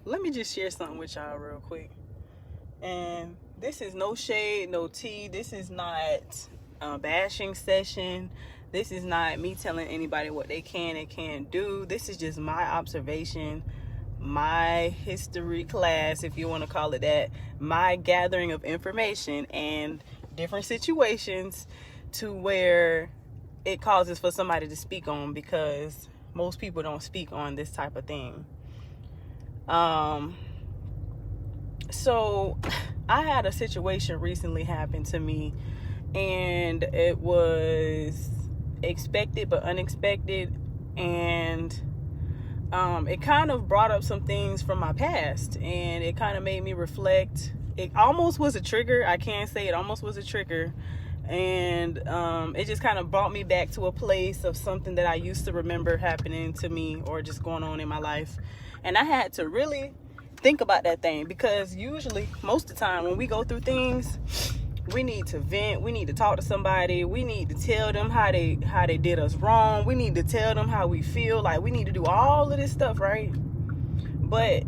let me just share something with y'all real quick. And this is no shade, no tea. This is not a bashing session. This is not me telling anybody what they can and can't do. This is just my observation, my history class, if you want to call it that, my gathering of information and different situations to where it causes for somebody to speak on, because most people don't speak on this type of thing. So I had a situation recently happen to me, and it was expected but unexpected, and it kind of brought up some things from my past, and it kind of made me reflect. It almost was a trigger. I can't say it almost was a trigger. And it just kind of brought me back to a place of something that I used to remember happening to me or just going on in my life. And I had to really think about that thing, because usually, most of the time when we go through things, we need to vent, we need to talk to somebody, we need to tell them how they did us wrong, we need to tell them how we feel, like we need to do all of this stuff, right? But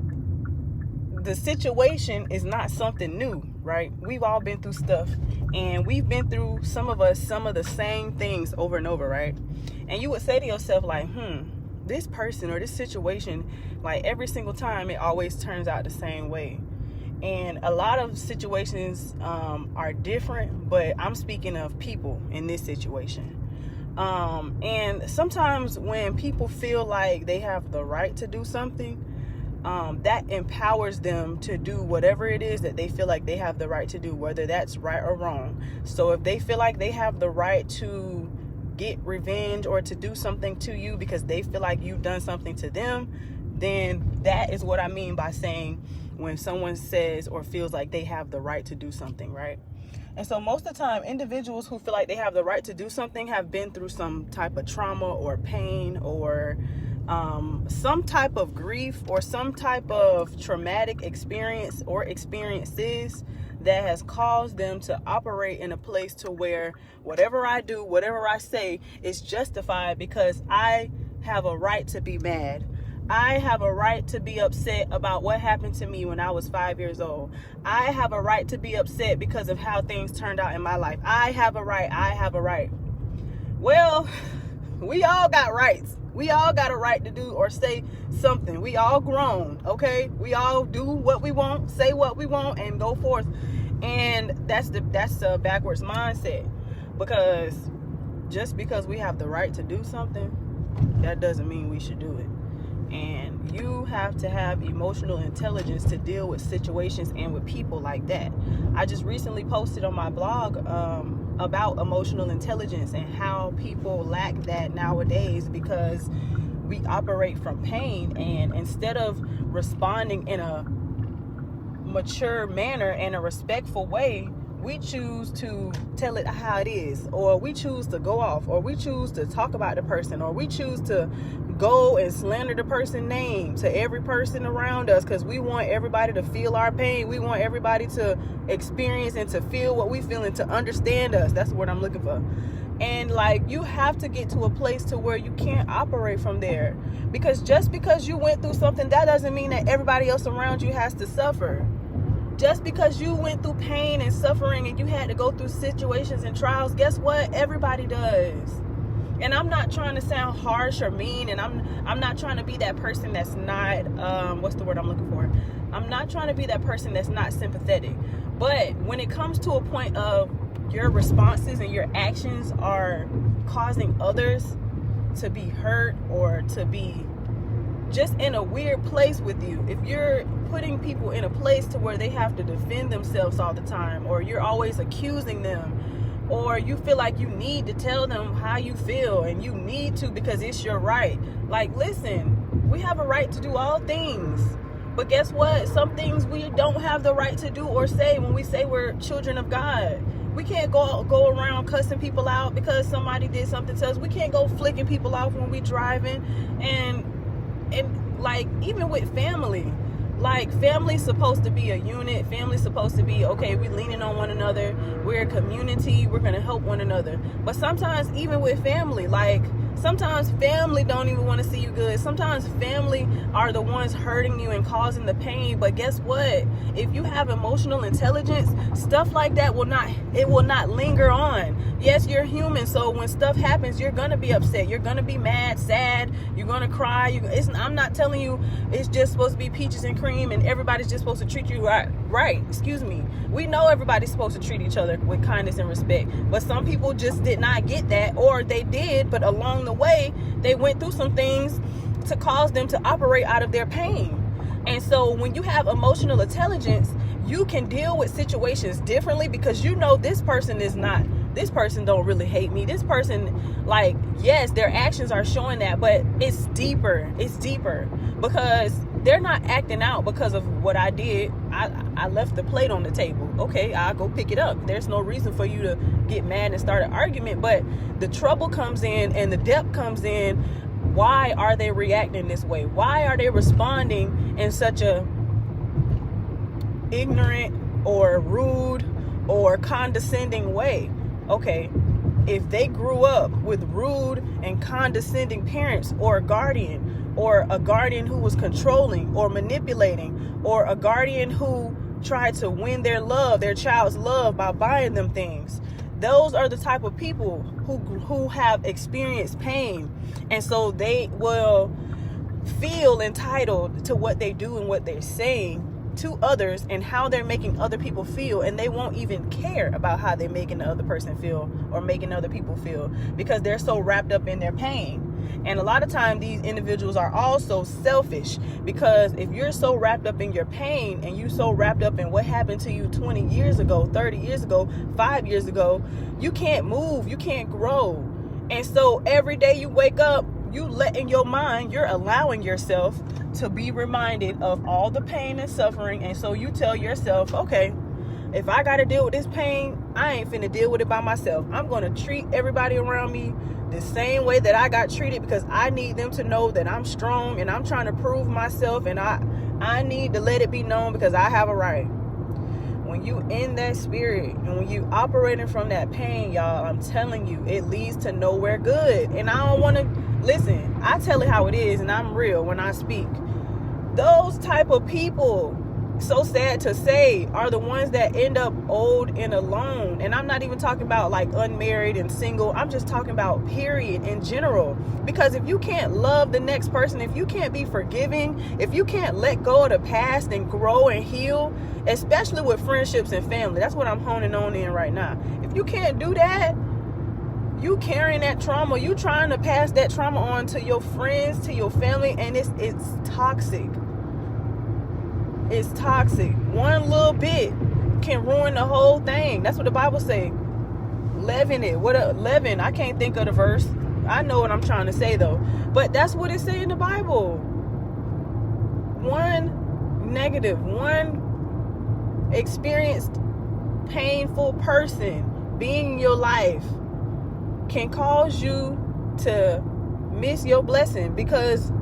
the situation is not something new, right? We've all been through stuff, and we've been through, some of us, some of the same things over and over, right? And you would say to yourself like, this person or this situation, like every single time, it always turns out the same way. And a lot of situations are different, but I'm speaking of people in this situation. And sometimes when people feel like they have the right to do something, that empowers them to do whatever it is that they feel like they have the right to do, whether that's right or wrong. So if they feel like they have the right to get revenge or to do something to you because they feel like you've done something to them, then that is what I mean by saying when someone says or feels like they have the right to do something, right? And so most of the time, individuals who feel like they have the right to do something have been through some type of trauma or pain, or some type of grief, or some type of traumatic experience or experiences that has caused them to operate in a place to where whatever I do, whatever I say is justified, because I have a right to be mad. I have a right to be upset about what happened to me when I was 5 years old. I have a right to be upset because of how things turned out in my life. I have a right. Well, we all got rights. We all got a right to do or say something. We all grown, okay? We all do what we want, say what we want, and go forth. And that's the backwards mindset, because just because we have the right to do something, that doesn't mean we should do it. And you have to have emotional intelligence to deal with situations and with people like that. I just recently posted on my blog about emotional intelligence and how people lack that nowadays, because we operate from pain, and instead of responding in a mature manner and a respectful way, we choose to tell it how it is, or we choose to go off, or we choose to talk about the person, or we choose to go and slander the person's name to every person around us, because we want everybody to feel our pain. We want everybody to experience and to feel what we feel and to understand us. That's the word I'm looking for. And like, you have to get to a place to where you can't operate from there, because just because you went through something, that doesn't mean that everybody else around you has to suffer. Just because you went through pain and suffering and you had to go through situations and trials, guess what? Everybody does. And I'm not trying to sound harsh or mean, and I'm not trying to be that person that's not, what's the word I'm looking for? I'm not trying to be that person that's not sympathetic. But when it comes to a point of your responses and your actions are causing others to be hurt or to be just in a weird place with you, if you're putting people in a place to where they have to defend themselves all the time, or you're always accusing them, or you feel like you need to tell them how you feel, and you need to because it's your right. Like, listen, we have a right to do all things, but guess what? Some things we don't have the right to do or say when we say we're children of God. We can't go around cussing people out because somebody did something to us. We can't go flicking people off when we driving. And like, even with family, like, family's supposed to be a unit. Family's supposed to be, okay, we're leaning on one another. We're a community. We're going to help one another. But sometimes, even with family, like, Sometimes family don't even want to see you good. Sometimes family are the ones hurting you and causing the pain. But guess what? If you have emotional intelligence, stuff like that will not linger on. Yes, you're human, so when stuff happens, you're gonna be upset. You're gonna be mad, sad. You're gonna cry. I'm not telling you it's just supposed to be peaches and cream and everybody's just supposed to treat you right. Excuse me. We know everybody's supposed to treat each other with kindness and respect, but some people just did not get that, or they did, but along the way, they went through some things to cause them to operate out of their pain. And so when you have emotional intelligence, you can deal with situations differently because you know this person don't really hate me. This person, like, yes, their actions are showing that, but it's deeper because they're not acting out because of what I did. I left the plate on the table. Okay, I'll go pick it up. There's no reason for you to get mad and start an argument, but the trouble comes in and the depth comes in. Why are they reacting this way? Why are they responding in such a ignorant or rude or condescending way? Okay, if they grew up with rude and condescending parents, or a guardian who was controlling or manipulating, or a guardian who tried to win their child's love by buying them things, those are the type of people who have experienced pain, and so they will feel entitled to what they do and what they're saying to others and how they're making other people feel, and they won't even care about how they're making the other person feel or making other people feel because they're so wrapped up in their pain. And a lot of times these individuals are also selfish, because if you're so wrapped up in your pain and you so wrapped up in what happened to you 20 years ago, 30 years ago, 5 years ago, you can't move, you can't grow. And so every day you wake up, you're allowing yourself to be reminded of all the pain and suffering. And so you tell yourself, okay, if I got to deal with this pain, I ain't finna deal with it by myself. I'm going to treat everybody around me the same way that I got treated, because I need them to know that I'm strong and I'm trying to prove myself, and I need to let it be known because I have a right. When you in that spirit and when you operating from that pain, y'all, I'm telling you, it leads to nowhere good. And I don't want to listen. I tell it how it is, and I'm real when I speak. Those type of people, so sad to say, are the ones that end up old and alone. And I'm not even talking about like unmarried and single. I'm just talking about period in general. Because if you can't love the next person, if you can't be forgiving, if you can't let go of the past and grow and heal, especially with friendships and family, that's what I'm honing on in right now. If you can't do that, you carrying that trauma, you trying to pass that trauma on to your friends, to your family, and it's toxic. It's toxic. One little bit can ruin the whole thing. That's what the Bible say. Leaven it. Leaven? I can't think of the verse. I know what I'm trying to say though. But that's what it say in the Bible. One experienced painful person being in your life can cause you to miss your blessing because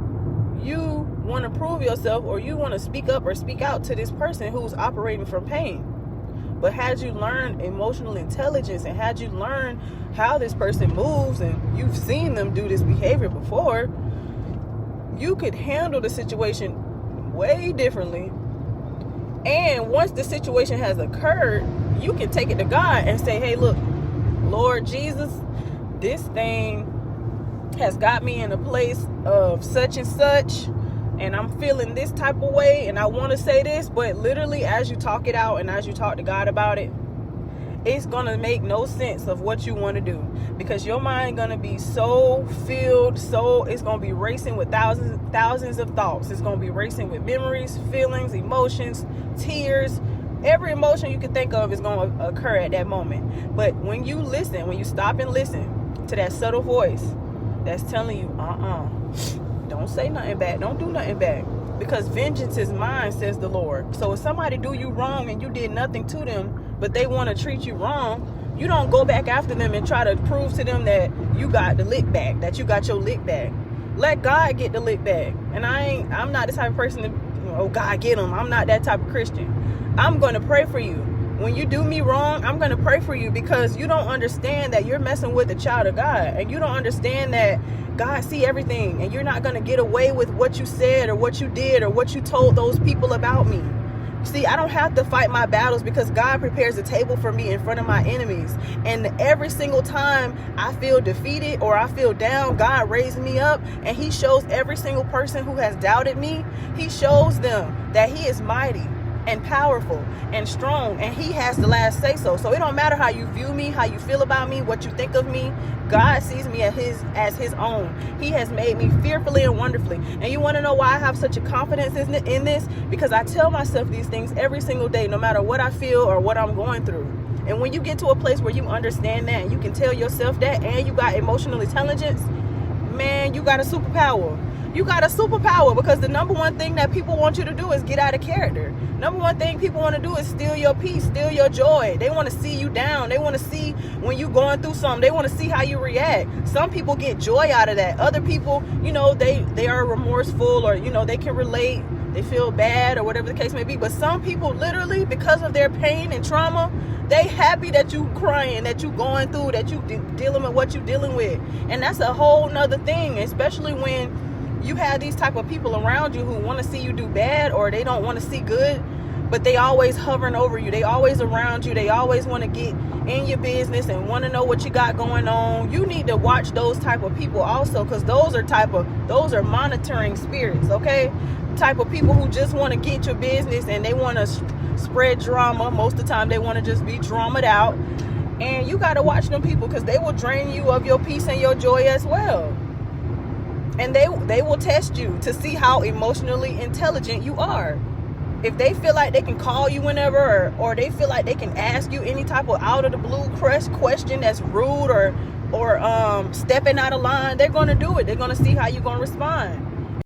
you want to prove yourself, or you want to speak up or speak out to this person who's operating from pain. But had you learned emotional intelligence, and had you learned how this person moves, and you've seen them do this behavior before, you could handle the situation way differently. And once the situation has occurred, you can take it to God and say, hey, look, Lord Jesus, this thing has got me in a place of such and such, and I'm feeling this type of way, and I want to say this, but literally as you talk it out and as you talk to God about it, it's going to make no sense of what you want to do, because your mind going to be so filled, it's going to be racing with thousands of thoughts. It's going to be racing with memories, feelings, emotions, tears. Every emotion you can think of is going to occur at that moment. But when you listen, when you stop and listen to that subtle voice that's telling you, don't say nothing back, don't do nothing back, because vengeance is mine, says the Lord. So if somebody do you wrong and you did nothing to them, but they want to treat you wrong, you don't go back after them and try to prove to them that you got the lick back, that you got your lick back. Let God get the lick back. And I'm not the type of person to, God get them. I'm not that type of Christian. I'm going to pray for you. when you do me wrong, I'm going to pray for you, because you don't understand that you're messing with a child of God, and you don't understand that God see everything, and you're not going to get away with what you said or what you did or what you told those people about me. See, I don't have to fight my battles, because God prepares a table for me in front of my enemies. And every single time I feel defeated or I feel down, God raises me up, and he shows every single person who has doubted me, he shows them that he is mighty and powerful and strong, and he has the last say so. So it don't matter how you view me, how you feel about me, what you think of me. God sees me as his own. He has made me fearfully and wonderfully. And you want to know why I have such a confidence in this? Because I tell myself these things every single day, no matter what I feel or what I'm going through. And when you get to a place where you understand that, and you can tell yourself that, and you got emotional intelligence, man, you got a superpower. You got a superpower, because the number one thing that people want you to do is get out of character. Number one thing people want to do is steal your peace, steal your joy. They want to see you down. They want to see when you're going through something. They want to see how you react. Some people get joy out of that. Other people, they are remorseful, or, they can relate. They feel bad or whatever the case may be. But some people literally, because of their pain and trauma, they happy that you crying, that you going through, that you dealing with what you dealing with. And that's a whole nother thing, especially when you have these type of people around you who want to see you do bad, or they don't want to see good, but they always hovering over you. They always around you. They always want to get in your business and want to know what you got going on. You need to watch those type of people also, because those are monitoring spirits, okay? Type of people who just want to get your business, and they want to spread drama. Most of the time they want to just be dramaed out. And you got to watch them people, because they will drain you of your peace and your joy as well. And they will test you to see how emotionally intelligent you are. If they feel like they can call you whenever, or they feel like they can ask you any type of out of the blue question that's rude or stepping out of line, they're going to do it. They're going to see how you're going to respond.